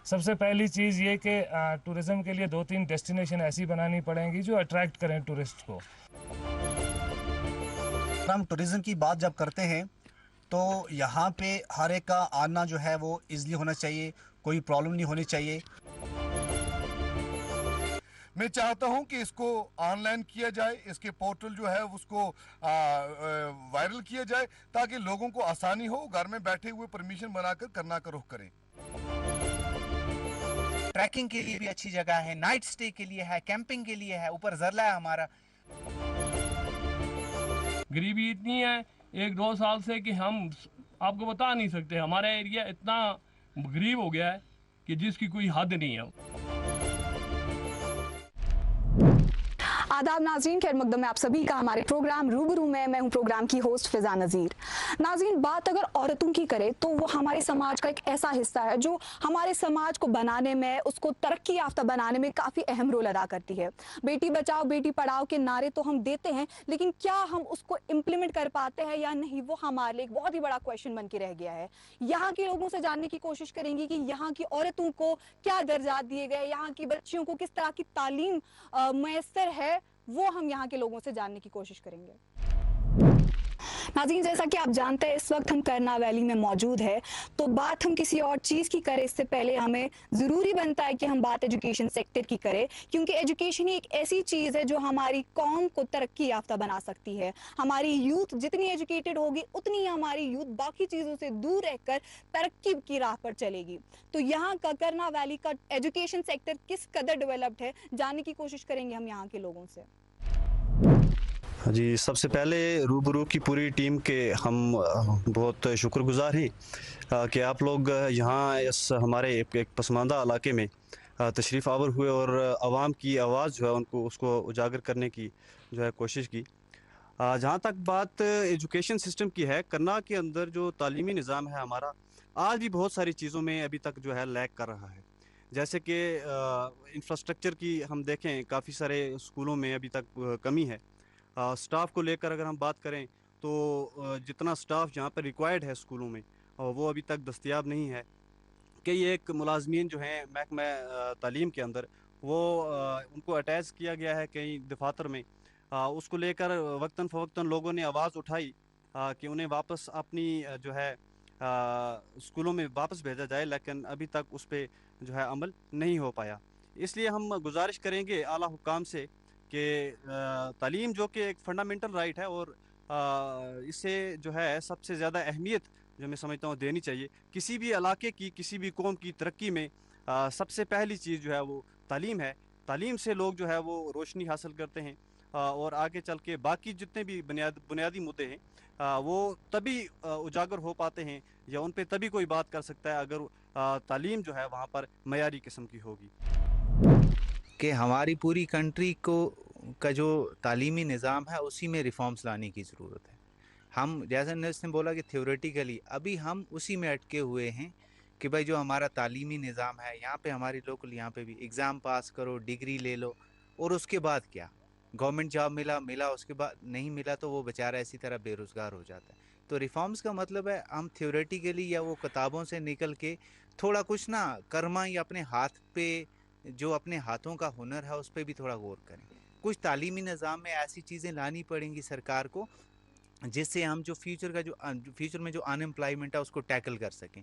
सबसे पहली चीज़ ये कि टूरिज़्म के लिए 2-3 डेस्टिनेशन ऐसी बनानी पड़ेंगी जो अट्रैक्ट करें टूरिस्ट को। हम टूरिज्म की बात जब करते हैं तो यहाँ पे हर एक का आना जो है वो इजली होना चाहिए, कोई प्रॉब्लम नहीं होनी चाहिए। मैं चाहता हूं कि इसको ऑनलाइन किया जाए, इसके पोर्टल जो है उसको वायरल किया जाए ताकि लोगों को आसानी हो, घर में बैठे हुए परमिशन बनाकर करना का रुख करें। ट्रैकिंग के लिए भी अच्छी जगह है, नाइट स्टे के लिए है, कैंपिंग के लिए है, ऊपर जरला है हमारा। गरीबी इतनी है 1-2 साल से कि हम आपको बता नहीं सकते। हमारा एरिया इतना गरीब हो गया है कि जिसकी कोई हद नहीं है। आदाब नाज़रीन, खैर मकदम में आप सभी का हमारे प्रोग्राम रूबरू में। मैं हूं प्रोग्राम की होस्ट फिजा नज़ीर। नाज़रीन, बात अगर औरतों की करें तो वो हमारे समाज का एक ऐसा हिस्सा है जो हमारे समाज को बनाने में, उसको तरक्की याफ्ता बनाने में काफ़ी अहम रोल अदा करती है। बेटी बचाओ बेटी पढ़ाओ के नारे तो हम देते हैं, लेकिन क्या हम उसको इम्प्लीमेंट कर पाते हैं या नहीं, वो हमारे लिए एक बहुत ही बड़ा क्वेश्चन बन के रह गया है। यहाँ के लोगों से जानने की कोशिश करेंगे कि यहाँ की औरतों को क्या दर्जा दिए गए, यहाँ की बच्चियों को किस तरह की तालीम मैसर है, वो हम यहाँ के लोगों से जानने की कोशिश करेंगे। नाज़रीन, जैसा कि आप जानते हैं इस वक्त हम करना वैली में मौजूद है, तो बात हम किसी और चीज़ की करें इससे पहले हमें ज़रूरी बनता है कि हम बात एजुकेशन सेक्टर की करें, क्योंकि एजुकेशन ही एक ऐसी चीज़ है जो हमारी कौम को तरक्की याफ्ता बना सकती है। हमारी यूथ जितनी एजुकेटेड होगी उतनी ही हमारी यूथ बाकी चीज़ों से दूर रहकर तरक्की की राह पर चलेगी। तो यहाँ का करना वैली का एजुकेशन सेक्टर किस कदर डेवलप्ड है, जानने की कोशिश करेंगे हम यहाँ के लोगों से। जी, सबसे पहले रूबरू की पूरी टीम के हम बहुत शुक्रगुजार हैं कि आप लोग यहाँ इस हमारे एक पसमानदा इलाके में तशरीफ़ आवर हुए और आवाम की आवाज़ जो है उनको उसको उजागर करने की जो है कोशिश की। जहाँ तक बात एजुकेशन सिस्टम की है, करना के अंदर जो तालीमी निज़ाम है हमारा, आज भी बहुत सारी चीज़ों में अभी तक जो है लैग कर रहा है। जैसे कि इंफ्रास्ट्रक्चर की हम देखें, काफ़ी सारे स्कूलों में अभी तक कमी है। स्टाफ को लेकर अगर हम बात करें तो जितना स्टाफ जहाँ पर रिक्वायर्ड है स्कूलों में वो अभी तक दस्तयाब नहीं है। कई एक मुलाजमीन जो हैं महकमा तालीम के अंदर वो उनको अटैच किया गया है कई दफातर में। उसको लेकर वक्तन फ़वक्तन लोगों ने आवाज़ उठाई कि उन्हें वापस अपनी जो है स्कूलों में वापस भेजा जाए, लेकिन अभी तक उस पर जो है अमल नहीं हो पाया। इसलिए हम गुजारिश करेंगे आला हुक्काम से कि तालीम जो कि एक फंडामेंटल राइट है और इसे जो है सबसे ज़्यादा अहमियत जो मैं समझता हूँ देनी चाहिए। किसी भी इलाके की, किसी भी कौम की तरक्की में सबसे पहली चीज़ जो है वो तालीम है। तालीम से लोग जो है वो रोशनी हासिल करते हैं और आगे चल के बाकी जितने भी बुनियादी मुद्दे हैं वो तभी उजागर हो पाते हैं या उन पे तभी कोई बात कर सकता है अगर तालीम जो है वहाँ पर मयारी किस्म की होगी। कि हमारी पूरी कंट्री को का जो तालीमी निज़ाम है उसी में रिफॉर्म्स लाने की ज़रूरत है। हम जैसे ने बोला कि थ्योरेटिकली अभी हम उसी में अटके हुए हैं कि भाई जो हमारा तालीमी निज़ाम है यहाँ पे हमारी लोकल यहाँ पे भी एग्ज़ाम पास करो, डिग्री ले लो और उसके बाद क्या, गवर्नमेंट जॉब मिला उसके बाद नहीं मिला तो वो बेचारा इसी तरह बेरोज़गार हो जाता है। तो रिफॉर्म्स का मतलब है हम थ्योरेटिकली या वो किताबों से निकल के थोड़ा कुछ ना कर्मा या अपने हाथ पे जो अपने हाथों का हुनर है उस पर भी थोड़ा गौर करें। कुछ तालीमी निज़ाम में ऐसी चीज़ें लानी पड़ेंगी सरकार को जिससे हम जो फ्यूचर में जो अनएम्प्लॉयमेंट है उसको टैकल कर सकें।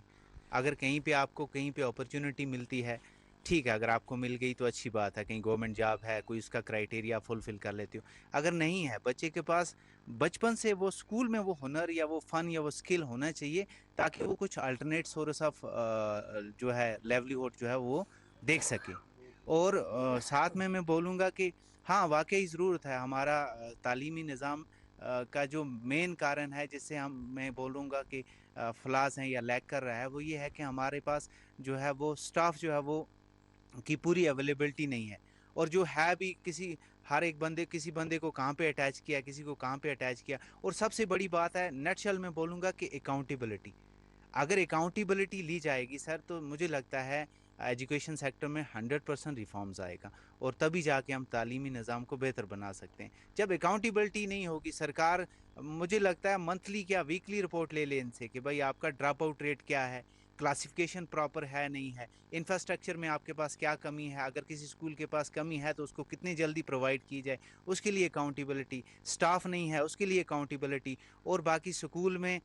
अगर कहीं पे आपको कहीं पे अपॉर्चुनिटी मिलती है, ठीक है, अगर आपको मिल गई तो अच्छी बात है, कहीं गवर्नमेंट जॉब है, कोई उसका क्राइटेरिया फुलफिल कर लेती हो। अगर नहीं है, बच्चे के पास बचपन से वो स्कूल में वो हुनर या वो फ़न या वो स्किल होना चाहिए ताकि वो कुछ अल्टरनेट सोर्स ऑफ जो है लेवलीहुड जो है वो देख सके। और साथ में मैं बोलूँगा कि हाँ, वाक़ई ज़रूरत है हमारा तालीमी निज़ाम का जो मेन कारण है जिससे मैं बोलूँगा कि फ्लॉज़ हैं या लैग कर रहा है, वो ये है कि हमारे पास जो है वो स्टाफ जो है वो की पूरी अवेलेबिलिटी नहीं है। और जो है भी किसी बंदे को कहाँ पे अटैच किया, किसी को कहाँ पे अटैच किया। और सबसे बड़ी बात है नटशल में बोलूँगा कि अकाउंटेबिलिटी। अगर अकाउंटेबिलिटी ली जाएगी सर तो मुझे लगता है एजुकेशन सेक्टर में 100% रिफॉर्म्स आएगा और तभी जाके हम तालीमी निज़ाम को बेहतर बना सकते हैं। जब अकाउंटेबिलिटी नहीं होगी, सरकार मुझे लगता है मंथली क्या वीकली रिपोर्ट ले इनसे कि भाई आपका ड्रॉप आउट रेट क्या है, क्लासिफिकेशन प्रॉपर है नहीं है, इंफ्रास्ट्रक्चर में आपके पास क्या कमी है, अगर किसी स्कूल के पास कमी है तो उसको कितनी जल्दी प्रोवाइड की जाए, उसके लिए अकाउंटेबिलिटी, स्टाफ नहीं है उसके लिए अकाउंटेबिलिटी, और बाकी स्कूल में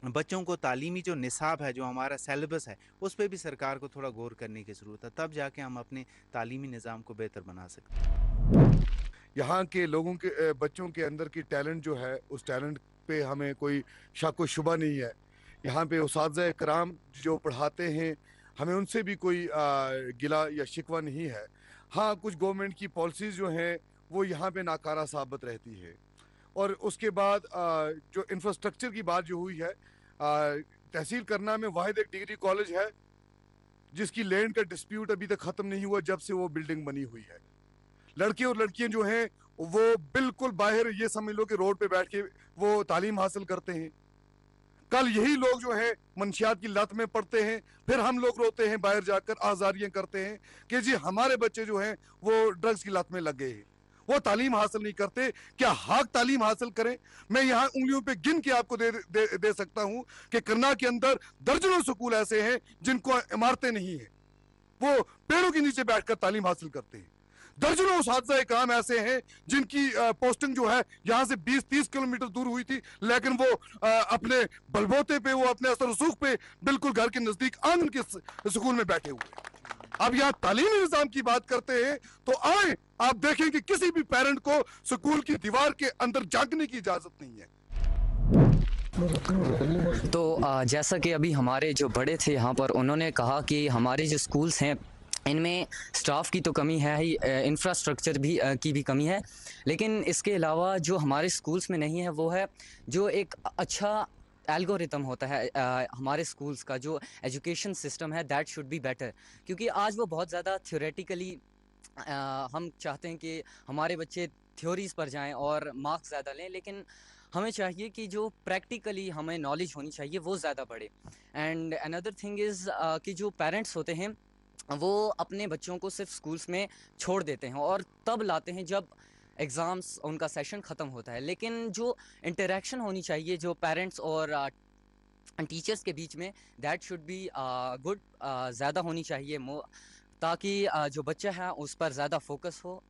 बच्चों को तालीमी जो निसाब है, जो हमारा सिलेबस है, उस पर भी सरकार को थोड़ा गौर करने की ज़रूरत है, तब जाके हम अपने तालीमी निज़ाम को बेहतर बना सकते हैं। यहाँ के लोगों के बच्चों के अंदर की टैलेंट जो है, उस टैलेंट पे हमें कोई शक व शुबा नहीं है। यहाँ पे उस्ताद कराम जो पढ़ाते हैं, हमें उनसे भी कोई गिला या शिकवा नहीं है। हाँ, कुछ गवर्नमेंट की पॉलिसीज़ जो हैं वो यहाँ पे नाकारा साबित रहती है। और उसके बाद जो इंफ्रास्ट्रक्चर की बात जो हुई है, तहसील करना में वाहिद एक डिग्री कॉलेज है जिसकी लैंड का डिस्प्यूट अभी तक ख़त्म नहीं हुआ जब से वो बिल्डिंग बनी हुई है। लड़के और लड़कियां जो हैं वो बिल्कुल बाहर, ये समझ लो कि रोड पे बैठ के वो तालीम हासिल करते हैं। कल यही लोग जो हैं मंशियात की लत में पड़ते हैं, फिर हम लोग रोते हैं, बाहर जाकर आज़ारियां करते हैं कि जी हमारे बच्चे जो हैं वो ड्रग्स की लत में लग गए हैं, वो तालीम हासिल नहीं करते। क्या हक तालीम हासिल करें? मैं यहाँ उंगलियों पे गिन के आपको दे सकता हूँ कि करनाल के अंदर दर्जनों स्कूल ऐसे हैं जिनको इमारतें नहीं है, वो पेड़ों के नीचे बैठकर तालीम हासिल करते हैं। दर्जनों उस्ताद काम ऐसे हैं जिनकी पोस्टिंग जो है यहाँ से 20-30 किलोमीटर दूर हुई थी, लेकिन वो अपने बलबोते पे, वो अपने असर रसूख पे बिल्कुल घर के नजदीक आंगन के स्कूल में बैठे हुए हैं। अब यहाँ तालीमी निज़ाम की बात करते हैं तो आए आप देखें कि किसी भी पेरेंट को स्कूल की दीवार के अंदर झांकने की इजाजत नहीं है। तो जैसा कि अभी हमारे जो बड़े थे यहाँ पर, उन्होंने कहा कि हमारे जो स्कूल्स हैं इनमें स्टाफ की तो कमी है ही, इंफ्रास्ट्रक्चर भी की भी कमी है, लेकिन इसके अलावा जो हमारे स्कूल्स में नहीं है वो है जो एक अच्छा एल्गोरिथम होता है हमारे स्कूल्स का, जो एजुकेशन सिस्टम है दैट शुड बी बेटर। क्योंकि आज वो बहुत ज़्यादा थ्योरेटिकली, हम चाहते हैं कि हमारे बच्चे थ्योरीज़ पर जाएं और मार्क्स ज़्यादा लें, लेकिन हमें चाहिए कि जो प्रैक्टिकली हमें नॉलेज होनी चाहिए वो ज़्यादा बढ़े। एंड अनदर थिंग इज़ कि जो पेरेंट्स होते हैं वो अपने बच्चों को सिर्फ स्कूल्स में छोड़ देते हैं और तब लाते हैं जब एग्ज़ाम्स, उनका सेशन ख़त्म होता है। लेकिन जो इंटरेक्शन होनी चाहिए जो पेरेंट्स और टीचर्स के बीच में, दैट शुड बी गुड, ज़्यादा होनी चाहिए, ताकि जो बच्चा है उस पर ज़्यादा फोकस हो।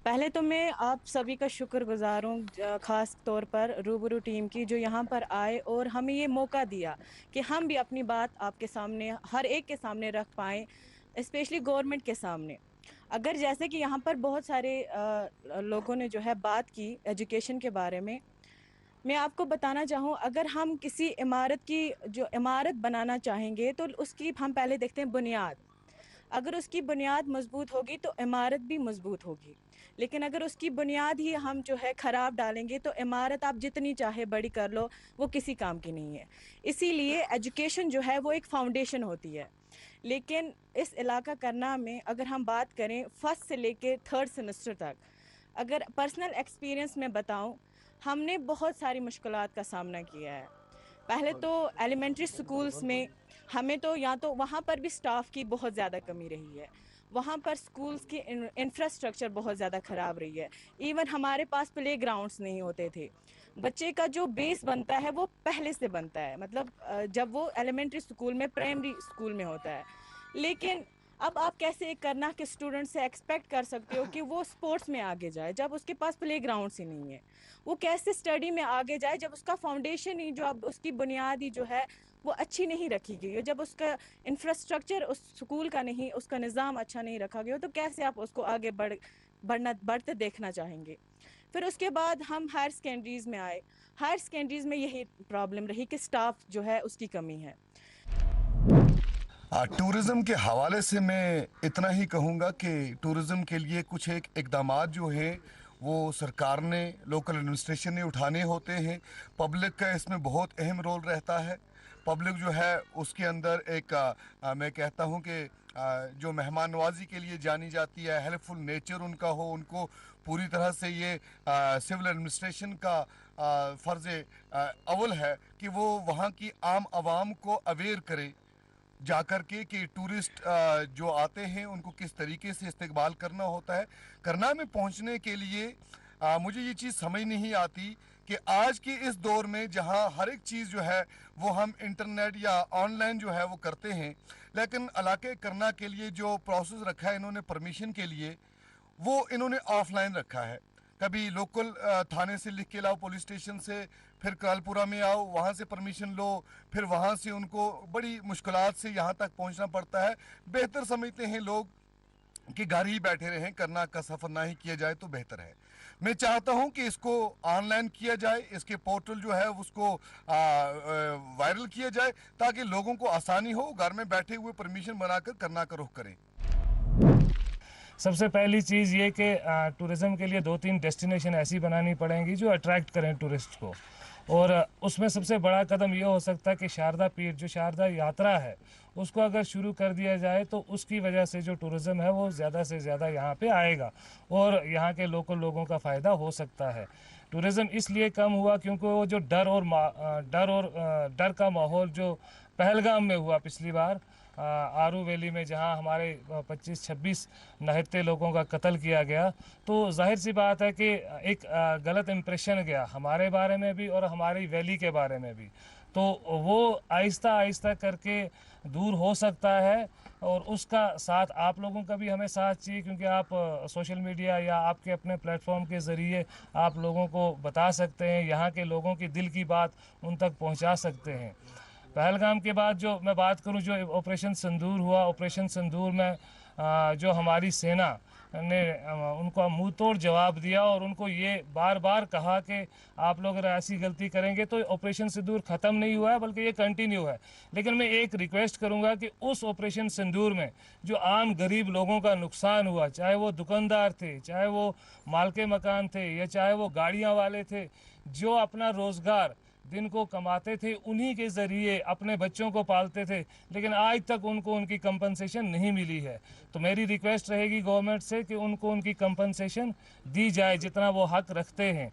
पहले तो मैं आप सभी का शुक्रगुजार हूँ, ख़ास तौर पर रूबरू टीम की, जो यहाँ पर आए और हमें ये मौका दिया कि हम भी अपनी बात आपके सामने, हर एक के सामने रख पाएँ, स्पेशली गवर्नमेंट के सामने। अगर जैसे कि यहाँ पर बहुत सारे लोगों ने जो है बात की एजुकेशन के बारे में, मैं आपको बताना चाहूँ, अगर हम किसी इमारत की जो इमारत बनाना चाहेंगे तो उसकी हम पहले देखते हैं बुनियाद। अगर उसकी बुनियाद मजबूत होगी तो इमारत भी मजबूत होगी, लेकिन अगर उसकी बुनियाद ही हम जो है ख़राब डालेंगे तो इमारत आप जितनी चाहे बड़ी कर लो वो किसी काम की नहीं है। इसीलिए एजुकेशन जो है वो एक फाउंडेशन होती है। लेकिन इस इलाका करनाल में अगर हम बात करें फर्स्ट से लेके थर्ड सेमेस्टर तक, अगर पर्सनल एक्सपीरियंस में बताऊं, हमने बहुत सारी मुश्किलात का सामना किया है। पहले तो एलिमेंट्री स्कूल्स में हमें तो या तो वहाँ पर भी स्टाफ की बहुत ज़्यादा कमी रही है, वहाँ पर स्कूल्स की इंफ्रास्ट्रक्चर बहुत ज़्यादा ख़राब रही है। इवन हमारे पास प्ले ग्राउंड्स नहीं होते थे। बच्चे का जो बेस बनता है वो पहले से बनता है, मतलब जब वो एलिमेंट्री स्कूल में, प्राइमरी स्कूल में होता है। लेकिन अब आप कैसे एक करनाल के स्टूडेंट से एक्सपेक्ट कर सकते हो कि वो स्पोर्ट्स में आगे जाए जब उसके पास प्ले ग्राउंड्स ही नहीं है? वो कैसे स्टडी में आगे जाए जब उसका फाउंडेशन ही, जो अब उसकी बुनियाद ही जो है वो अच्छी नहीं रखी गई है, जब उसका इंफ्रास्ट्रक्चर उस स्कूल का नहीं, उसका निज़ाम अच्छा नहीं रखा गया हो, तो कैसे आप उसको आगे बढ़ते देखना चाहेंगे? फिर उसके बाद हम हायर सेकेंडरीज़ में आए। हायर सेकेंडरीज़ में यही प्रॉब्लम रही कि स्टाफ जो है उसकी कमी है। टूरिज़्म के हवाले से मैं इतना ही कहूँगा कि टूरिज़्म के लिए कुछ एक इक़दामात जो हैं वो सरकार ने, लोकल एडमिनिस्ट्रेशन ने उठाने होते हैं। पब्लिक का इसमें बहुत अहम रोल रहता है। पब्लिक जो है उसके अंदर एक मैं कहता हूँ कि जो मेहमान नवाजी के लिए जानी जाती है, हेल्पफुल नेचर उनका हो, उनको पूरी तरह से ये सिविल एडमिनिस्ट्रेशन का फ़र्ज़ अव्वल है कि वो वहाँ की आम आवाम को अवेयर करे जाकर के कि टूरिस्ट जो आते हैं उनको किस तरीके से इस्तकबाल करना होता है। करनाल में पहुंचने के लिए मुझे ये चीज़ समझ नहीं आती कि आज के इस दौर में जहां हर एक चीज़ जो है वो हम इंटरनेट या ऑनलाइन जो है वो करते हैं, लेकिन इलाके करना के लिए जो प्रोसेस रखा है इन्होंने परमिशन के लिए, वो इन्होंने ऑफलाइन रखा है। कभी लोकल थाने से लिख के लाओ, पुलिस स्टेशन से, फिर कालपुरा में आओ, वहाँ से परमिशन लो, फिर वहाँ से उनको बड़ी मुश्किलात से यहाँ तक पहुँचना पड़ता है। बेहतर समझते हैं लोग कि घर ही बैठे रहें, करना का सफ़र ना ही किया जाए तो बेहतर है। मैं चाहता हूं कि इसको ऑनलाइन किया जाए, इसके पोर्टल जो है उसको वायरल किया जाए ताकि लोगों को आसानी हो, घर में बैठे हुए परमिशन बनाकर करना का रुख करें। सबसे पहली चीज़ ये कि टूरिज़्म के लिए 2-3 डेस्टिनेशन ऐसी बनानी पड़ेंगी जो अट्रैक्ट करें टूरिस्ट को, और उसमें सबसे बड़ा कदम ये हो सकता है कि शारदा पीठ, जो शारदा यात्रा है, उसको अगर शुरू कर दिया जाए तो उसकी वजह से जो टूरिज़्म है वो ज़्यादा से ज़्यादा यहाँ पे आएगा और यहाँ के लोकल लोगों का फ़ायदा हो सकता है। टूरिज़्म इसलिए कम हुआ क्योंकि वो जो डर का माहौल जो पहलगाम में हुआ पिछली बार, आरू वैली में, जहां हमारे 25-26 नहत्ते लोगों का कत्ल किया गया, तो जाहिर सी बात है कि एक गलत इम्प्रेशन गया हमारे बारे में भी और हमारी वैली के बारे में भी। तो वो आहिस्ता आहिस्ता करके दूर हो सकता है, और उसका साथ आप लोगों का भी हमें साथ चाहिए, क्योंकि आप सोशल मीडिया या आपके अपने प्लेटफॉर्म के ज़रिए आप लोगों को बता सकते हैं, यहाँ के लोगों की दिल की बात उन तक पहुँचा सकते हैं। पहलगाम के बाद जो मैं बात करूं, जो ऑपरेशन सिंदूर हुआ, ऑपरेशन सिंदूर में जो हमारी सेना ने उनको मुंह तोड़ जवाब दिया और उनको ये बार बार कहा कि आप लोग अगर ऐसी गलती करेंगे तो ऑपरेशन सिंदूर ख़त्म नहीं हुआ है बल्कि ये कंटिन्यू है। लेकिन मैं एक रिक्वेस्ट करूंगा कि उस ऑपरेशन सिंदूर में जो आम गरीब लोगों का नुकसान हुआ, चाहे वो दुकानदार थे, चाहे वो मालके मकान थे, या चाहे वो गाड़ियाँ वाले थे, जो अपना रोज़गार दिन को कमाते थे, उन्हीं के ज़रिए अपने बच्चों को पालते थे, लेकिन आज तक उनको उनकी कंपनसेशन नहीं मिली है। तो मेरी रिक्वेस्ट रहेगी गवर्नमेंट से कि उनको उनकी कंपनसेशन दी जाए जितना वो हक रखते हैं।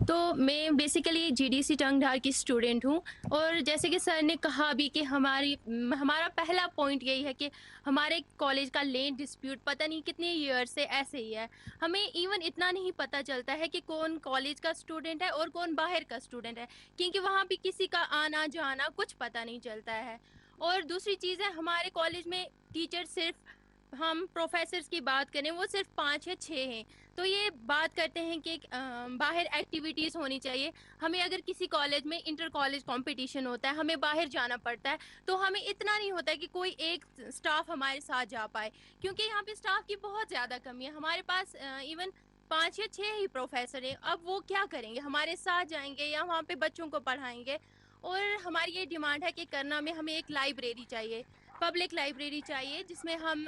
तो मैं बेसिकली जीडीसी टंगधार की स्टूडेंट हूँ, और जैसे कि सर ने कहा अभी कि हमारा पहला पॉइंट यही है कि हमारे कॉलेज का लैंड डिस्प्यूट पता नहीं कितने ईयर से ऐसे ही है। हमें इवन इतना नहीं पता चलता है कि कौन कॉलेज का स्टूडेंट है और कौन बाहर का स्टूडेंट है, क्योंकि वहाँ भी किसी का आना जाना कुछ पता नहीं चलता है। और दूसरी चीज़ है, हमारे कॉलेज में टीचर सिर्फ, हम प्रोफेसर्स की बात करें, वो सिर्फ 5 या 6 हैं। तो ये बात करते हैं कि बाहर एक्टिविटीज़ होनी चाहिए। हमें अगर किसी कॉलेज में इंटर कॉलेज कंपटीशन होता है, हमें बाहर जाना पड़ता है, तो हमें इतना नहीं होता है कि कोई एक स्टाफ हमारे साथ जा पाए, क्योंकि यहाँ पे स्टाफ की बहुत ज़्यादा कमी है। हमारे पास इवन 5 या 6 ही प्रोफेसर हैं। अब वो क्या करेंगे, हमारे साथ जाएंगे या वहाँ पे बच्चों को पढ़ाएंगे? और हमारी ये डिमांड है कि करना में हमें एक लाइब्रेरी चाहिए, पब्लिक लाइब्रेरी चाहिए, जिसमें हम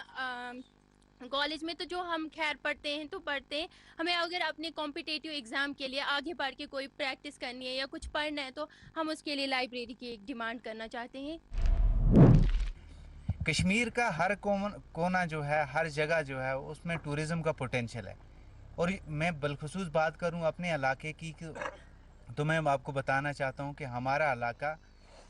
कॉलेज में तो जो हम खैर पढ़ते हैं तो पढ़ते हैं, हमें अगर अपने कॉम्पिटिटिव एग्ज़ाम के लिए आगे बढ़ के कोई प्रैक्टिस करनी है या कुछ पढ़ना है, तो हम उसके लिए लाइब्रेरी की एक डिमांड करना चाहते हैं। कश्मीर का हर कोना जो है, हर जगह जो है, उसमें टूरिज़्म का पोटेंशियल है। और मैं बिलखुसूस बात करूं अपने इलाके की, तो मैं आपको बताना चाहता हूं कि हमारा इलाका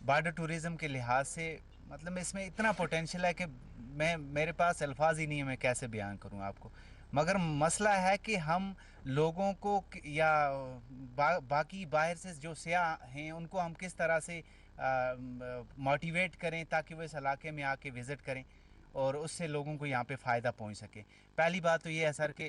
बॉर्डर टूरिज़्म के लिहाज से, मतलब इसमें इतना पोटेंशियल है कि मेरे पास अल्फाज ही नहीं है, मैं कैसे बयान करूं आपको। मगर मसला है कि हम लोगों को या बाकी बाहर से जो सयाह हैं उनको हम किस तरह से मोटिवेट करें ताकि वो इस इलाके में आके विज़िट करें और उससे लोगों को यहाँ पे फ़ायदा पहुँच सके। पहली बात तो ये है सर कि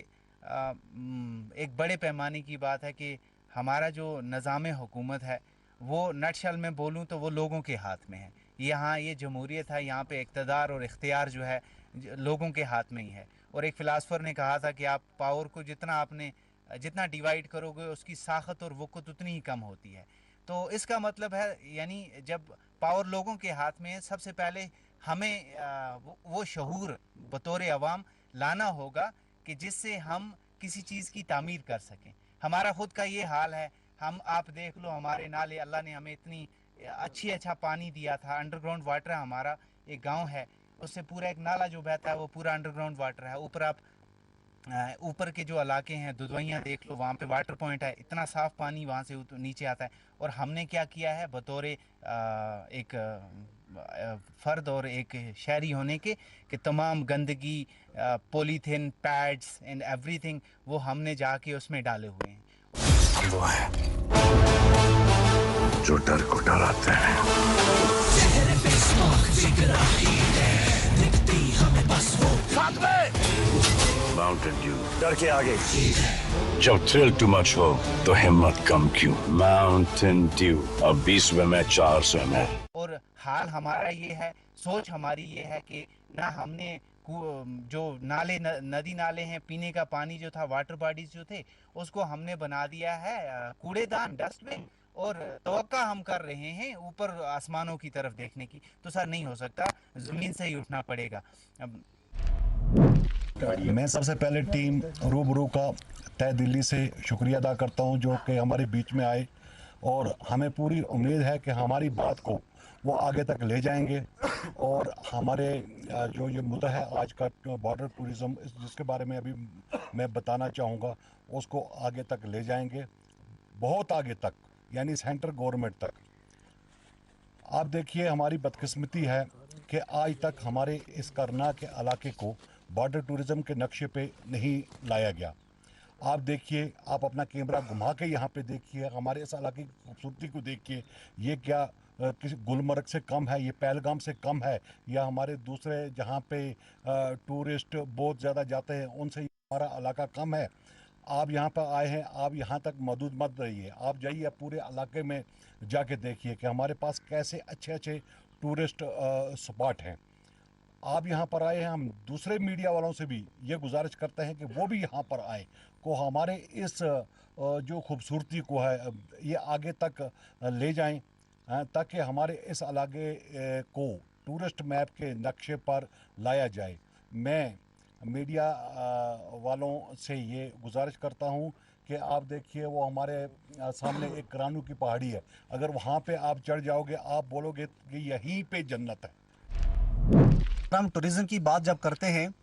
एक बड़े पैमाने की बात है कि हमारा जो निज़ाम हुकूमत है वो नटशल में बोलूँ तो वो लोगों के हाथ में है। यहाँ ये जमहूरियत है, यहाँ पे इक़्तिदार और इख्तियार जो है लोगों के हाथ में ही है। और एक फ़िलासफ़र ने कहा था कि आप पावर को जितना डिवाइड करोगे उसकी साखत और वक़्त उतनी ही कम होती है। तो इसका मतलब है, यानी जब पावर लोगों के हाथ में है, सबसे पहले हमें वो शऊर बतौर अवाम लाना होगा कि जिससे हम किसी चीज़ की तामीर कर सकें। हमारा ख़ुद का ये हाल है, आप देख लो हमारे नाले, अल्लाह ने हमें इतनी अच्छा पानी दिया था, अंडरग्राउंड वाटर है। हमारा एक गांव है, उससे पूरा एक नाला जो बहता है वो पूरा अंडरग्राउंड वाटर है। ऊपर आप ऊपर के जो इलाके हैं, दुधवैया देख लो, वहाँ पे वाटर पॉइंट है, इतना साफ़ पानी वहाँ से नीचे आता है। और हमने क्या किया है बतौर एक फ़र्द और एक शहरी होने के, कि तमाम गंदगी, पॉलीथीन पैड्स एंड एवरीथिंग वो हमने जाके उसमें डाले हुए हैं। वो है जो डर को डराते हैं। माउंटेन ड्यू, डर के आगे जब थ्रिल टू मच हो तो हिम्मत कम क्यों। माउंटेन ड्यू अब 20 में 400 ml। और हाल हमारा ये है, सोच हमारी ये है कि ना हमने जो नाले नदी नाले हैं, पीने का पानी जो था, वाटर बॉडीज जो थे, उसको हमने बना दिया है कूड़ेदान, डस्टबिन, और तवक्का हम कर रहे हैं ऊपर आसमानों की तरफ देखने की। तो सर नहीं हो सकता, ज़मीन से ही उठना पड़ेगा। मैं सबसे पहले टीम रूबरू का तहे दिल्ली से शुक्रिया अदा करता हूं जो कि हमारे बीच में आए, और हमें पूरी उम्मीद है कि हमारी बात को वो आगे तक ले जाएंगे, और हमारे जो ये मुद्दा है आज का बॉर्डर टूरिज़्म, जिसके बारे में अभी मैं बताना चाहूँगा, उसको आगे तक ले जाएंगे, बहुत आगे तक, यानी सेंट्रल गवर्नमेंट तक। आप देखिए हमारी बदकिस्मती है कि आज तक हमारे इस करना के इलाके को बॉर्डर टूरिज़्म के नक्शे पे नहीं लाया गया। आप देखिए, आप अपना कैमरा घुमा के यहाँ पे देखिए, हमारे इस इलाके की खूबसूरती को देखिए। ये क्या किसी गुलमर्ग से कम है, ये पहलगाम से कम है, या हमारे दूसरे जहाँ पे टूरिस्ट बहुत ज़्यादा जाते हैं उनसे हमारा इलाका कम है। आप यहाँ पर आए हैं, आप यहाँ तक मौजूद मत रहिए, आप जाइए पूरे इलाके में जाके देखिए कि हमारे पास कैसे अच्छे अच्छे टूरिस्ट स्पॉट हैं। आप यहाँ पर आए हैं, हम दूसरे मीडिया वालों से भी ये गुजारिश करते हैं कि वो भी यहाँ पर आए, को हमारे इस जो खूबसूरती को है ये आगे तक ले जाएं, ताकि हमारे इस इलाके को टूरिस्ट मैप के नक्शे पर लाया जाए। मैं मीडिया वालों से ये गुजारिश करता हूँ कि आप देखिए, वो हमारे सामने एक करानू की पहाड़ी है, अगर वहाँ पे आप चढ़ जाओगे, आप बोलोगे कि यहीं पे जन्नत है। हम टूरिज़्म की बात जब करते हैं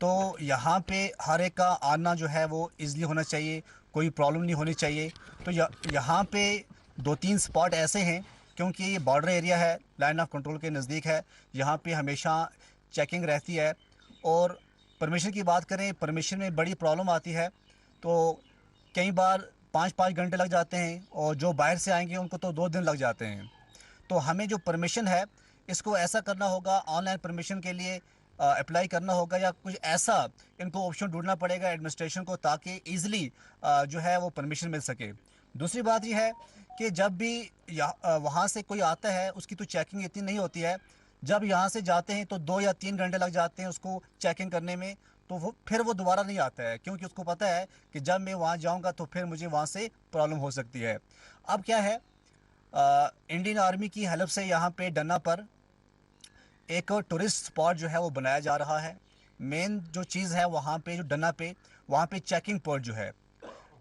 तो यहाँ पे हर एक का आना जो है वो इजीली होना चाहिए, कोई प्रॉब्लम नहीं होनी चाहिए। तो यहाँ पे 2-3 स्पॉट ऐसे हैं, क्योंकि ये बॉर्डर एरिया है, लाइन ऑफ कंट्रोल के नज़दीक है, यहाँ पे हमेशा चेकिंग रहती है। और परमिशन की बात करें, परमिशन में बड़ी प्रॉब्लम आती है, तो कई बार 5-5 घंटे लग जाते हैं, और जो बाहर से आएंगे उनको तो 2 दिन लग जाते हैं। तो हमें जो परमिशन है इसको ऐसा करना होगा, ऑनलाइन परमिशन के लिए अप्लाई करना होगा, या कुछ ऐसा इनको ऑप्शन ढूंढना पड़ेगा एडमिनिस्ट्रेशन को, ताकि ईज़िली जो है वो परमिशन मिल सके। दूसरी बात ये है कि जब भी वहाँ से कोई आता है उसकी तो चेकिंग इतनी नहीं होती है, जब यहाँ से जाते हैं तो 2 या 3 घंटे लग जाते हैं उसको चेकिंग करने में, तो फिर वो दोबारा नहीं आता है, क्योंकि उसको पता है कि जब मैं वहाँ जाऊँगा तो फिर मुझे वहाँ से प्रॉब्लम हो सकती है। अब क्या है, इंडियन आर्मी की हेल्प से यहाँ पे डन्ना पर एक टूरिस्ट स्पॉट जो है वो बनाया जा रहा है। मेन जो चीज़ है वहाँ पे, जो डन्ना पे, वहाँ पे चेकिंग पॉइंट जो है,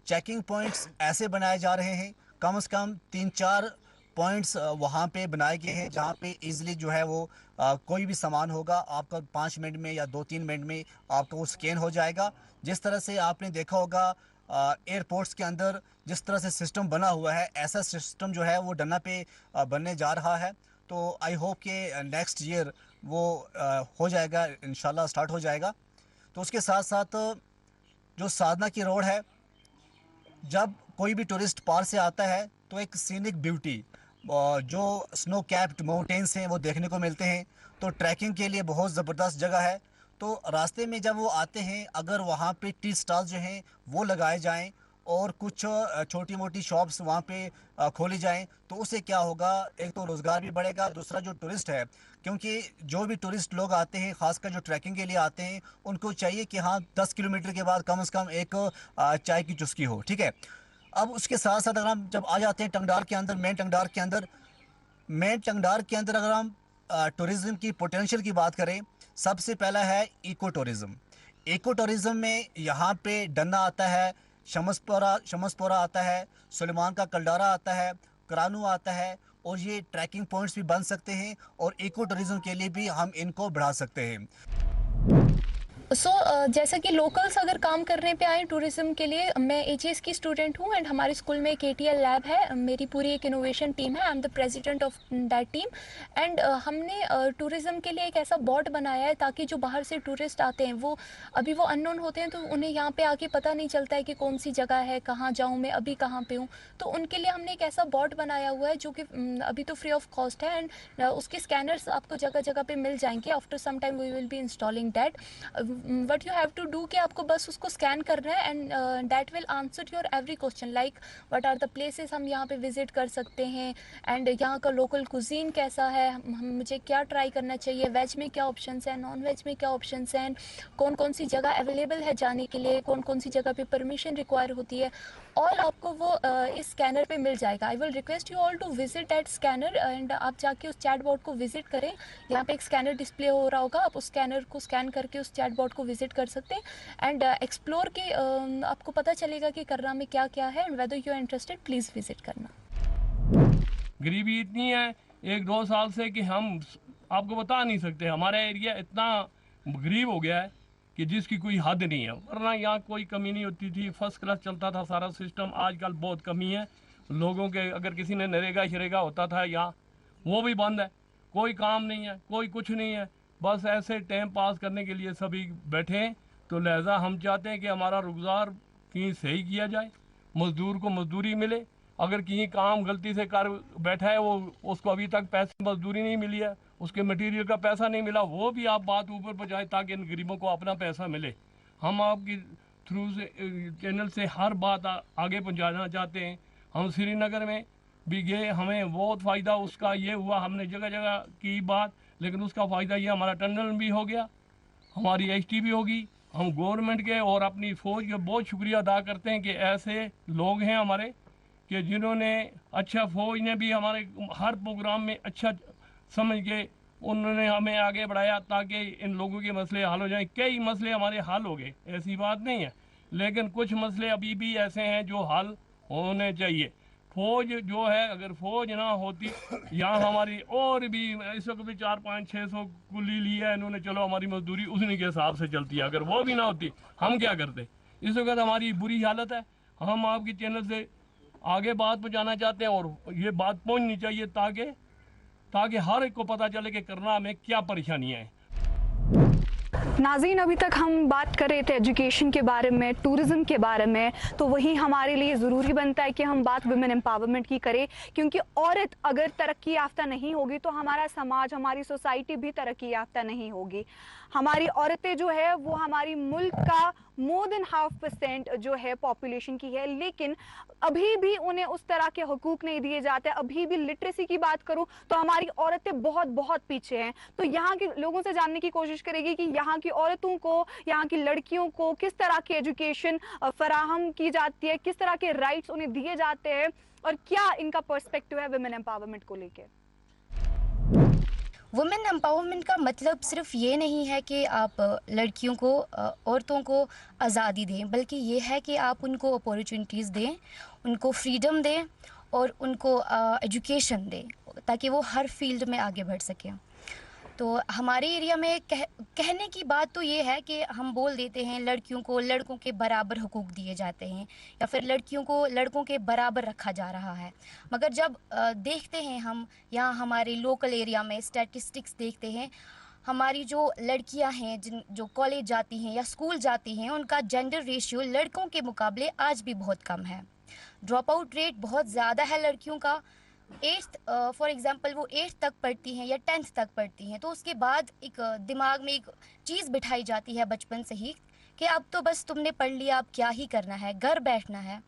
चेकिंग पॉइंट्स ऐसे बनाए जा रहे हैं, कम से कम 3-4 पॉइंट्स वहाँ पे बनाए गए हैं, जहाँ पे इजीली जो है वो कोई भी सामान होगा, आपका 5 मिनट में या 2-3 मिनट में आपका वो स्कैन हो जाएगा। जिस तरह से आपने देखा होगा एयरपोर्ट्स के अंदर जिस तरह से सिस्टम बना हुआ है, ऐसा सिस्टम जो है वो डन्ना पे बनने जा रहा है। तो आई होप कि नेक्स्ट ईयर वो हो जाएगा, इंशाल्लाह स्टार्ट हो जाएगा। तो उसके साथ साथ जो साधना की रोड है, जब कोई भी टूरिस्ट पार से आता है तो एक सीनिक ब्यूटी, जो स्नो कैप्ड माउंटेन्स हैं वो देखने को मिलते हैं, तो ट्रैकिंग के लिए बहुत ज़बरदस्त जगह है। तो रास्ते में जब वो आते हैं, अगर वहाँ पे टी स्टॉल्स जो हैं वो लगाए जाएं और कुछ छोटी मोटी शॉप्स वहाँ पे खोली जाएं, तो उससे क्या होगा, एक तो रोज़गार भी बढ़ेगा, दूसरा जो टूरिस्ट है, क्योंकि जो भी टूरिस्ट लोग आते हैं, ख़ासकर जो ट्रैकिंग के लिए आते हैं, उनको चाहिए कि हाँ 10 किलोमीटर के बाद कम से कम एक चाय की चुस्की हो, ठीक है। अब उसके साथ साथ अगर हम जब आ जाते हैं टंगडार के अंदर, मेन टंगडार के अंदर अगर हम टूरिज़्म की पोटेंशियल की बात करें, सबसे पहला है इको टूरिज़्म। इको टूरिज़्म में यहाँ पे डन्ना आता है, शमसपोरा आता है, सुलेमान का कलडारा आता है, करानू आता है, और ये ट्रैकिंग पॉइंट्स भी बन सकते हैं, और इको टूरिज़्म के लिए भी हम इनको बढ़ा सकते हैं। जैसा कि लोकल्स अगर काम करने पे आए टूरिज्म के लिए, मैं एचएस की स्टूडेंट हूँ एंड हमारे स्कूल में एक एटीएल लैब है, मेरी पूरी एक इनोवेशन टीम है, I am the president of that team and हमने टूरिज्म के लिए एक ऐसा बॉट बनाया है ताकि जो बाहर से टूरिस्ट आते हैं वो अननोन होते हैं, तो उन्हें यहाँ पे आके पता नहीं चलता है कि कौन सी जगह है, कहाँ जाऊँ मैं, अभी कहाँ पे हूँ। तो उनके लिए हमने एक ऐसा बॉट बनाया हुआ है जो कि अभी तो फ्री ऑफ कॉस्ट है एंड उसके स्कैनर्स आपको जगह जगह पे मिल जाएंगे। After some time we will be installing that. What you have to do कि आपको बस उसको स्कैन करना है and that will answer your every question, like what are the places हम यहाँ पे विजिट कर सकते हैं एंड यहाँ का लोकल कुजीन कैसा है, मुझे क्या ट्राई करना चाहिए, वेज में क्या ऑप्शंस हैं, नॉन वेज में क्या ऑप्शंस हैं, कौन कौन सी जगह अवेलेबल है जाने के लिए, कौन कौन सी जगह पे परमिशन रिक्वायर होती है, और आपको वो इस स्कैनर पे मिल जाएगा। I will request you all to visit that scanner and आप जाके उस चैट बॉट को विजिट करें। यहाँ पे एक स्कैनर डिस्प्ले हो रहा होगा, आप उस स्कैनर को स्कैन करके उस चैट बॉट को विजिट कर सकते हैं एंड एक्सप्लोर के आपको पता चलेगा कि कर्रा में क्या क्या है and whether you are interested please visit करना। गरीबी इतनी है 1-2 साल से कि हम आपको बता नहीं सकते, हमारा एरिया इतना गरीब हो गया है कि जिसकी कोई हद नहीं है। वरना यहाँ कोई कमी नहीं होती थी, फर्स्ट क्लास चलता था सारा सिस्टम। आजकल बहुत कमी है लोगों के, अगर किसी ने नरेगा शरेगा होता था यहाँ वो भी बंद है, कोई काम नहीं है, कोई कुछ नहीं है, बस ऐसे टाइम पास करने के लिए सभी बैठे हैं। तो लिहाजा हम चाहते हैं कि हमारा रुज़गार कहीं सही किया जाए, मज़दूर को मजदूरी मिले। अगर कहीं काम गलती से कर बैठा है वो उसको अभी तक पैसे मजदूरी नहीं मिली है, उसके मटेरियल का पैसा नहीं मिला, वो भी आप बात ऊपर पहुँचाएं ताकि इन गरीबों को अपना पैसा मिले। हम आपकी थ्रू से चैनल से हर बात आगे पहुँचाना चाहते हैं। हम श्रीनगर में भी गए, हमें बहुत फ़ायदा उसका ये हुआ, हमने जगह जगह की बात, लेकिन उसका फ़ायदा ये हमारा टनल भी हो गया, हमारी एचटी भी होगी। हम गवर्नमेंट के और अपनी फ़ौज के बहुत शुक्रिया अदा करते हैं कि ऐसे लोग हैं हमारे कि जिन्होंने अच्छा, फ़ौज ने भी हमारे हर प्रोग्राम में अच्छा समझ के उन्होंने हमें आगे बढ़ाया ताकि इन लोगों के मसले हल हो जाएं। कई मसले हमारे हल हो गए, ऐसी बात नहीं है, लेकिन कुछ मसले अभी भी ऐसे हैं जो हल होने चाहिए। फ़ौज जो है, अगर फ़ौज ना होती यहाँ हमारी और भी इस वक्त भी 400-500-600 कुली ली है इन्होंने, चलो हमारी मजदूरी उसी के हिसाब से चलती है, अगर वो भी ना होती हम क्या करते। इस वक्त हमारी बुरी हालत है। हम आपकी चैनल से आगे बात पहुँचाना चाहते हैं और ये बात पहुँचनी चाहिए ताकि हर एक को पता चले कि करना में क्या परेशानियाँ हैं। नाज़रीन, अभी तक हम बात कर रहे थे एजुकेशन के बारे में, टूरिज़्म के बारे में, तो वही हमारे लिए ज़रूरी बनता है कि हम बात वुमेन एम्पावरमेंट की करें, क्योंकि औरत अगर तरक्की याफ्ता नहीं होगी तो हमारा समाज, हमारी सोसाइटी भी तरक्की याफ्ता नहीं होगी। हमारी औरतें जो है वो हमारी मुल्क का मोर देन 0.5% जो है पॉपुलेशन की है, लेकिन अभी भी उन्हें उस तरह के हुकूक नहीं दिए जाते। अभी भी लिटरेसी की बात करूं तो हमारी औरतें बहुत बहुत पीछे हैं। तो यहाँ के लोगों से जानने की कोशिश करेगी कि यहाँ की औरतों को, यहाँ की लड़कियों को किस तरह की एजुकेशन फराहम की जाती है, किस तरह के राइट्स उन्हें दिए जाते हैं और क्या इनका पर्सपेक्टिव है वुमेन एम्पावरमेंट को लेकर। वुमेन एम्पावरमेंट का मतलब सिर्फ ये नहीं है कि आप लड़कियों को, औरतों को आज़ादी दें, बल्कि ये है कि आप उनको अपॉर्चुनिटीज़ दें, उनको फ्रीडम दें और उनको एजुकेशन दें ताकि वो हर फील्ड में आगे बढ़ सकें। तो हमारे एरिया में कहने की बात तो ये है कि हम बोल देते हैं लड़कियों को लड़कों के बराबर हुकूक दिए जाते हैं या फिर लड़कियों को लड़कों के बराबर रखा जा रहा है, मगर जब देखते हैं हम यहाँ हमारे लोकल एरिया में स्टैटिस्टिक्स देखते हैं, हमारी जो लड़कियां हैं जो कॉलेज जाती हैं या स्कूल जाती हैं, उनका जेंडर रेशियो लड़कों के मुकाबले आज भी बहुत कम है। ड्रॉप आउट रेट बहुत ज़्यादा है लड़कियों का। 8th फॉर एग्ज़ाम्पल वो 8th तक पढ़ती हैं या 10th तक पढ़ती हैं, तो उसके बाद एक दिमाग में एक चीज़ बिठाई जाती है बचपन से ही कि अब तो बस तुमने पढ़ लिया, अब क्या ही करना है, घर बैठना है।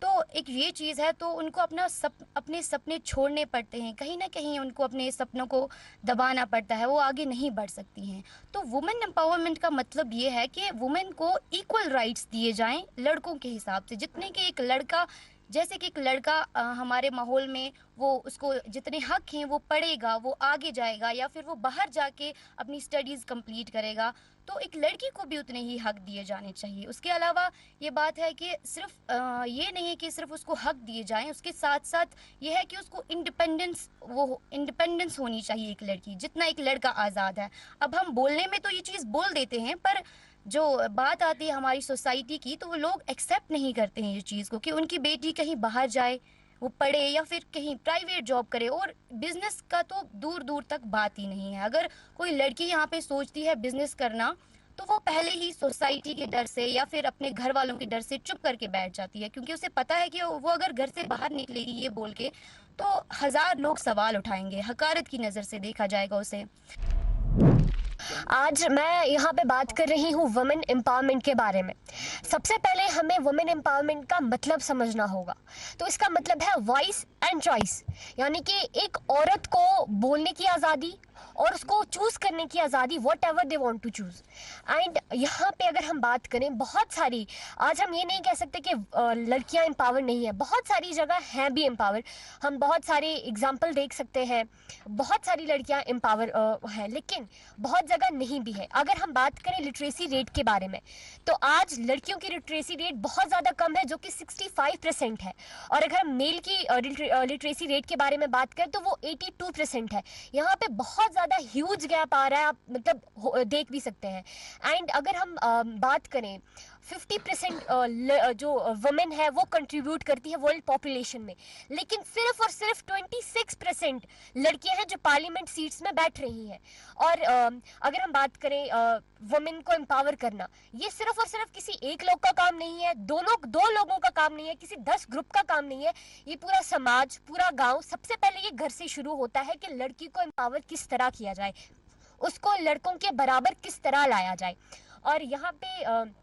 तो एक ये चीज़ है, तो उनको अपने सपने छोड़ने पड़ते हैं, कहीं ना कहीं उनको अपने सपनों को दबाना पड़ता है, वो आगे नहीं बढ़ सकती हैं। तो वुमेन एम्पावरमेंट का मतलब ये है कि वुमेन को इक्वल राइट्स दिए जाएं लड़कों के हिसाब से, जितने कि एक लड़का, जैसे कि एक लड़का हमारे माहौल में वो उसको जितने हक हैं वो पढ़ेगा, वो आगे जाएगा या फिर वो बाहर जाके अपनी स्टडीज़ कंप्लीट करेगा, तो एक लड़की को भी उतने ही हक दिए जाने चाहिए। उसके अलावा ये बात है कि सिर्फ ये नहीं है कि सिर्फ उसको हक दिए जाएं, उसके साथ साथ ये है कि उसको इंडिपेंडेंस होनी चाहिए एक लड़की जितना एक लड़का आज़ाद है। अब हम बोलने में तो ये चीज़ बोल देते हैं, पर जो बात आती है हमारी सोसाइटी की, तो वो लोग एक्सेप्ट नहीं करते हैं इस चीज़ को कि उनकी बेटी कहीं बाहर जाए, वो पढ़े या फिर कहीं प्राइवेट जॉब करे, और बिजनेस का तो दूर दूर तक बात ही नहीं है। अगर कोई लड़की यहाँ पे सोचती है बिजनेस करना, तो वो पहले ही सोसाइटी के डर से या फिर अपने घर वालों के डर से चुप करके बैठ जाती है, क्योंकि उसे पता है कि वो अगर घर से बाहर निकलेगी ये बोल के तो 1000 लोग सवाल उठाएंगे, हकारत की नज़र से देखा जाएगा उसे। आज मैं यहाँ पे बात कर रही हूँ वुमेन एम्पावरमेंट के बारे में। सबसे पहले हमें वुमेन एम्पावरमेंट का मतलब समझना होगा। तो इसका मतलब है वॉइस एंड चॉइस, यानी कि एक औरत को बोलने की आज़ादी और उसको चूज़ करने की आज़ादी, whatever they want to choose. And यहाँ पे अगर हम बात करें, बहुत सारी, आज हम ये नहीं कह सकते कि लड़कियाँ एम्पावर नहीं है, बहुत सारी जगह हैं भी एम्पावर। हम बहुत सारे एग्जाम्पल देख सकते हैं, बहुत सारी लड़कियाँ एम्पावर हैं, लेकिन बहुत जगह नहीं भी है। अगर हम बात करें लिटरेसी रेट के बारे में, तो आज लड़कियों की लिटरेसी रेट बहुत ज़्यादा कम है, जो कि 65% है। और अगर हम मेल की लिटरेसी रेट के बारे में बात करें तो वो 82% है। यहाँ पे बहुत ज़्यादा ह्यूज गैप आ रहा है, आप मतलब देख भी सकते हैं। एंड अगर हम बात करें 50% जो वुमेन है वो कंट्रीब्यूट करती है वर्ल्ड पॉपुलेशन में, लेकिन सिर्फ और सिर्फ 26% लड़कियां हैं जो पार्लियामेंट सीट्स में बैठ रही हैं। और अगर हम बात करें वुमेन को एम्पावर करना, ये सिर्फ और सिर्फ किसी एक लोग का काम नहीं है, दो लोगों का काम नहीं है, किसी 10 ग्रुप का काम नहीं है, ये पूरा समाज, पूरा गांव, सबसे पहले ये घर से शुरू होता है कि लड़की को एम्पावर किस तरह किया जाए, उसको लड़कों के बराबर किस तरह लाया जाए, और यहाँ पे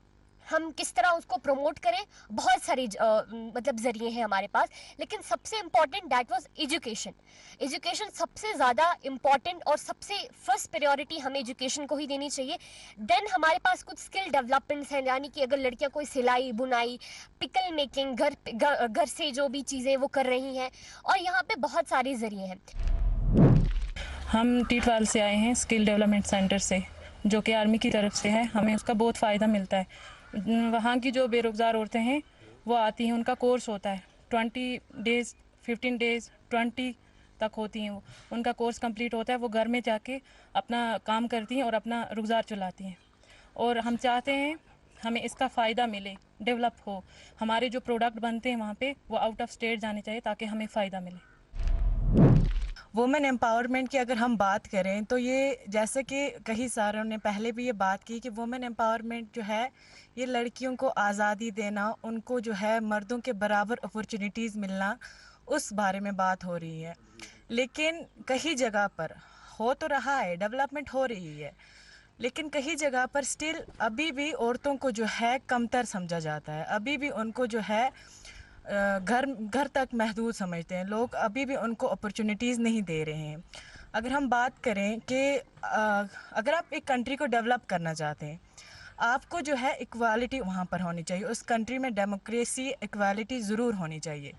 हम किस तरह उसको प्रमोट करें। बहुत सारे मतलब ज़रिए हैं हमारे पास, लेकिन सबसे important that was education. Education सबसे ज़्यादा इम्पॉर्टेंट और सबसे फर्स्ट प्रायोरिटी हमें एजुकेशन को ही देनी चाहिए। देन हमारे पास कुछ स्किल डेवलपमेंट्स हैं, यानी कि अगर लड़कियां कोई सिलाई, बुनाई, पिकल मेकिंग, घर से जो भी चीज़ें वो कर रही हैं, और यहाँ पे बहुत सारे ज़रिए हैं। हम टीटवाल से आए हैं, स्किल डेवलपमेंट सेंटर से, जो कि आर्मी की तरफ से है। हमें उसका बहुत फ़ायदा मिलता है। वहाँ की जो बेरोज़गार औरतें हैं वो आती हैं, उनका कोर्स होता है 20 डेज़, 15 डेज़, 20 तक होती हैं। वो उनका कोर्स कंप्लीट होता है, वो घर में जाके अपना काम करती हैं और अपना रोज़गार चलाती हैं। और हम चाहते हैं हमें इसका फ़ायदा मिले, डेवलप हो, हमारे जो प्रोडक्ट बनते हैं वहाँ पे वो आउट ऑफ स्टेट जाने चाहिए ताकि हमें फ़ायदा मिले। वुमेन एम्पावरमेंट की अगर हम बात करें तो ये, जैसे कि कई सारों ने पहले भी ये बात की कि वुमेन एम्पावरमेंट जो है ये लड़कियों को आज़ादी देना, उनको जो है मर्दों के बराबर अपॉर्चुनिटीज़ मिलना, उस बारे में बात हो रही है। लेकिन कई जगह पर हो तो रहा है, डेवलपमेंट हो रही है, लेकिन कई जगह पर स्टिल अभी भी औरतों को जो है कमतर समझा जाता है। अभी भी उनको जो है घर तक महदूद समझते हैं लोग, अभी भी उनको अपॉर्चुनिटीज़ नहीं दे रहे हैं। अगर हम बात करें कि अगर आप एक कंट्री को डेवलप करना चाहते हैं, आपको जो है इक्वालिटी वहाँ पर होनी चाहिए, उस कंट्री में डेमोक्रेसी, इक्वालिटी ज़रूर होनी चाहिए।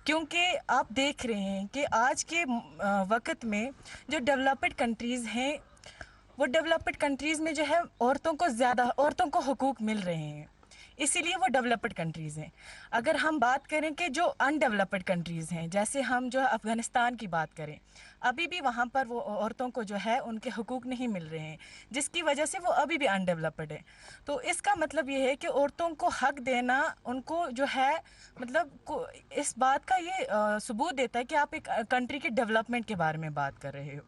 क्योंकि आप देख रहे हैं कि आज के वक्त में जो डेवलप्ड कंट्रीज़ हैं, वो डेवलप्ड कंट्रीज़ में जो है औरतों को हुकूक मिल रहे हैं, इसीलिए वो डेवलप्ड कंट्रीज़ हैं। अगर हम बात करें कि जो अनडेवलप्ड कंट्रीज़ हैं, जैसे हम जो अफ़गानिस्तान की बात करें, अभी भी वहाँ पर वो औरतों को जो है उनके हुकूक नहीं मिल रहे हैं, जिसकी वजह से वो अभी भी अनडेवलप्ड है। तो इसका मतलब ये है कि औरतों को हक देना, उनको जो है मतलब इस बात का ये सबूत देता है कि आप एक कंट्री के डेवलपमेंट के बारे में बात कर रहे हो।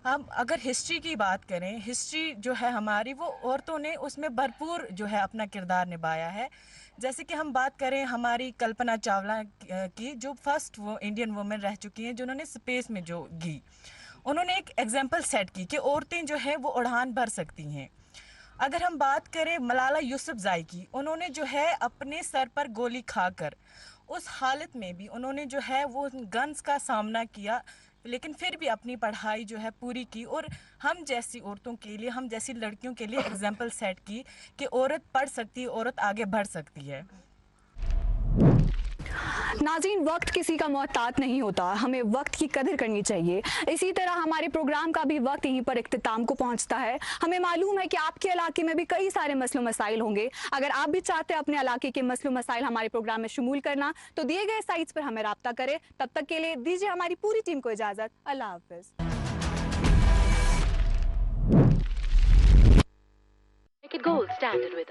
हम अगर हिस्ट्री की बात करें, हिस्ट्री जो है हमारी, वो औरतों ने उसमें भरपूर जो है अपना किरदार निभाया है। जैसे कि हम बात करें हमारी कल्पना चावला की, जो फर्स्ट वो इंडियन वुमेन रह चुकी हैं जिन्होंने स्पेस में जो गई, उन्होंने एक एग्जांपल सेट की कि औरतें जो हैं वो उड़ान भर सकती हैं। अगर हम बात करें मलाला यूसुफज़ई की, उन्होंने जो है अपने सर पर गोली खाकर उस हालत में भी उन्होंने जो है वो गन्स का सामना किया, लेकिन फिर भी अपनी पढ़ाई जो है पूरी की, और हम जैसी औरतों के लिए, हम जैसी लड़कियों के लिए एग्जाम्पल सेट की कि औरत पढ़ सकती है, औरत आगे बढ़ सकती है। नाज़रीन, वक्त किसी का मोहताज नहीं होता, हमें वक्त की कदर करनी चाहिए। इसी तरह हमारे प्रोग्राम का भी वक्त यहीं पर इख्तिताम को पहुंचता है। हमें मालूम है कि आपके इलाके में भी कई सारे मसलो मसाइल होंगे। अगर आप भी चाहते हैं अपने इलाके के मसलो मसाइल हमारे प्रोग्राम में शुमूल करना, तो दिए गए साइट्स पर हमें राब्ता करें। तब तक के लिए दीजिए हमारी पूरी टीम को इजाज़त। अल्लाह हाफ़िज़। Gold Standard with